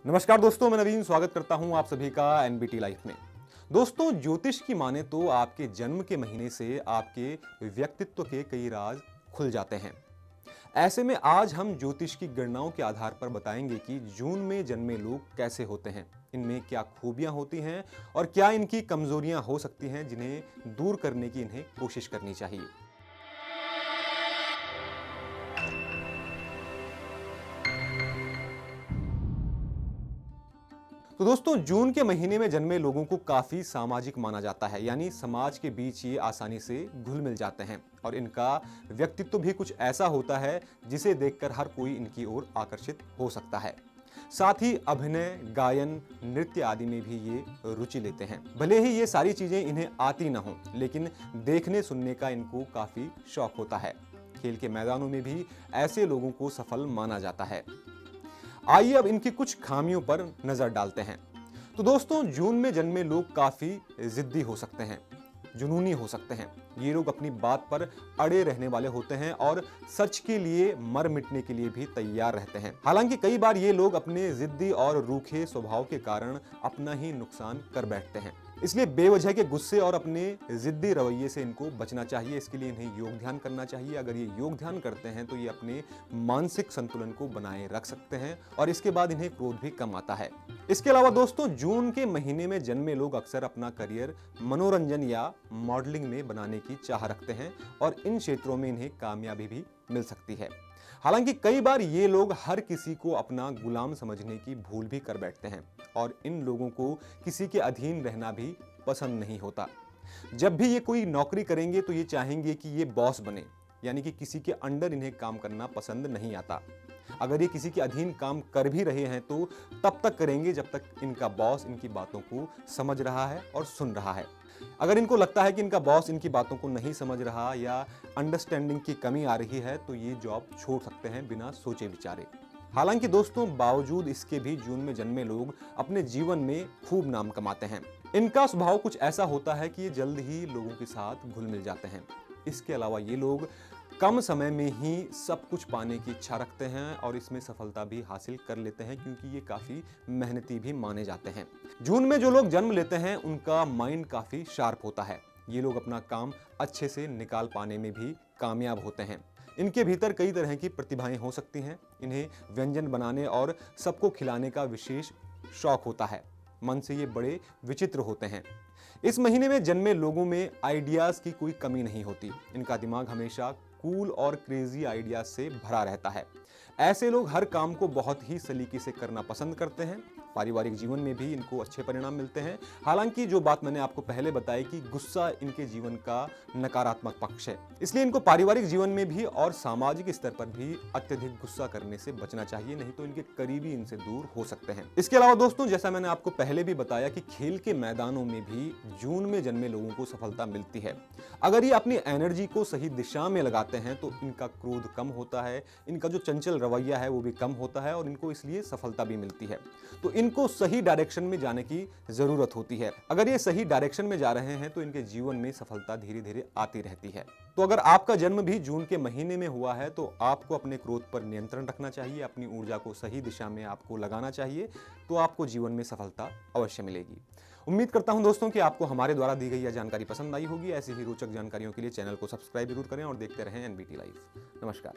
नमस्कार दोस्तों, मैं नवीन स्वागत करता हूं आप सभी का एनबीटी लाइफ में। दोस्तों, ज्योतिष की माने तो आपके जन्म के महीने से आपके व्यक्तित्व के कई राज खुल जाते हैं। ऐसे में आज हम ज्योतिष की गणनाओं के आधार पर बताएंगे कि जून में जन्मे लोग कैसे होते हैं, इनमें क्या खूबियां होती हैं और क्या इनकी कमजोरियां हो सकती हैं जिन्हें दूर करने की इन्हें कोशिश करनी चाहिए। तो दोस्तों, जून के महीने में जन्मे लोगों को काफी सामाजिक माना जाता है, यानी समाज के बीच ये आसानी से घुल मिल जाते हैं और इनका व्यक्तित्व भी कुछ ऐसा होता है जिसे देखकर हर कोई इनकी ओर आकर्षित हो सकता है। साथ ही अभिनय, गायन, नृत्य आदि में भी ये रुचि लेते हैं। भले ही ये सारी चीजें इन्हें आती न हो, लेकिन देखने सुनने का इनको काफी शौक होता है। खेल के मैदानों में भी ऐसे लोगों को सफल माना जाता है। आइए अब इनकी कुछ खामियों पर नजर डालते हैं। तो दोस्तों, जून में जन्मे लोग काफी जिद्दी हो सकते हैं, जुनूनी हो सकते हैं। ये लोग अपनी बात पर अड़े रहने वाले होते हैं और सच के लिए मर मिटने के लिए भी तैयार रहते हैं। हालांकि कई बार ये लोग अपने जिद्दी और रूखे स्वभाव के कारण अपना ही नुकसान कर बैठते हैं। इसलिए बेवजह के गुस्से और अपने जिद्दी रवैये से इनको बचना चाहिए। इसके लिए इन्हें योग ध्यान करना चाहिए। अगर ये योग ध्यान करते हैं तो ये अपने मानसिक संतुलन को बनाए रख सकते हैं और इसके बाद इन्हें क्रोध भी कम आता है। इसके अलावा दोस्तों, जून के महीने में जन्मे लोग अक्सर अपना करियर मनोरंजन या मॉडलिंग में बनाने की चाह रखते हैं और इन क्षेत्रों में इन्हें कामयाबी भी मिल सकती है। हालांकि कई बार ये लोग हर किसी को अपना गुलाम समझने की भूल भी कर बैठते हैं और इन लोगों को किसी के अधीन रहना भी पसंद नहीं होता। जब भी ये कोई नौकरी करेंगे तो ये चाहेंगे कि ये बॉस बने, यानी कि किसी के अंडर इन्हें काम करना पसंद नहीं आता। अगर ये किसी के अधीन काम कर भी रहे हैं तो तब तक करेंगे जब तक इनका बॉस इनकी बातों को समझ रहा है और सुन रहा है। अगर इनको लगता है कि इनका बॉस इनकी बातों को नहीं समझ रहा या अंडरस्टैंडिंग की कमी आ रही है तो ये जॉब छोड़ सकते हैं बिना सोचे विचारे। हालांकि दोस्तों, बावजूद इसके भी जून में जन्मे लोग अपने जीवन में खूब नाम कमाते हैं। इनका स्वभाव कुछ ऐसा होता है कि ये जल्द ही लोगों के साथ घुल मिल जाते हैं। इसके अलावा ये लोग कम समय में ही सब कुछ पाने की इच्छा रखते हैं और इसमें सफलता भी हासिल कर लेते हैं क्योंकि ये काफी मेहनती भी माने जाते हैं। जून में जो लोग जन्म लेते हैं उनका माइंड काफी शार्प होता है। ये लोग अपना काम अच्छे से निकाल पाने में भी कामयाब होते हैं। इनके भीतर कई तरह की प्रतिभाएं हो सकती हैं। इन्हें व्यंजन बनाने और सबको खिलाने का विशेष शौक होता है। मन से ये बड़े विचित्र होते हैं। इस महीने में जन्मे लोगों में आइडियाज की कोई कमी नहीं होती। इनका दिमाग हमेशा कूल और क्रेजी आइडियाज से भरा रहता है। ऐसे लोग हर काम को बहुत ही सलीके से करना पसंद करते हैं। पारिवारिक जीवन में भी इनको अच्छे परिणाम मिलते हैं। हालांकि जो बात मैंने आपको पहले बताई कि गुस्सा इनके जीवन का नकारात्मक पक्ष है, इसलिए इनको पारिवारिक जीवन में भी और सामाजिक स्तर पर भी अत्यधिक गुस्सा करने से बचना चाहिए, नहीं तो इनके करीबी इनसे दूर हो सकते हैं। इसके अलावा दोस्तों, जैसा मैंने आपको पहले भी बताया कि खेल के मैदानों में भी जून में जन्मे लोगों को सफलता मिलती है। अगर ये अपनी एनर्जी को सही दिशा में लगाते हैं तो इनका क्रोध कम होता है, इनका जो चंचल रवैया है वो भी कम होता है और इनको इसलिए सफलता भी मिलती है। तो इनको सही डायरेक्शन में जाने की जरूरत होती है। अगर ये सही डायरेक्शन में जा रहे हैं तो इनके जीवन में सफलता धीरे धीरे आती रहती है। तो अगर आपका जन्म भी जून के महीने में हुआ है तो आपको अपने क्रोध पर नियंत्रण रखना चाहिए, अपनी ऊर्जा को सही दिशा में आपको लगाना चाहिए, तो आपको जीवन में सफलता अवश्य मिलेगी। उम्मीद करता हूं दोस्तों कि आपको हमारे द्वारा दी गई यह जानकारी पसंद आई होगी। ऐसी ही रोचक जानकारियों के लिए चैनल को सब्सक्राइब जरूर करें और देखते रहें एनबीटी लाइव। नमस्कार।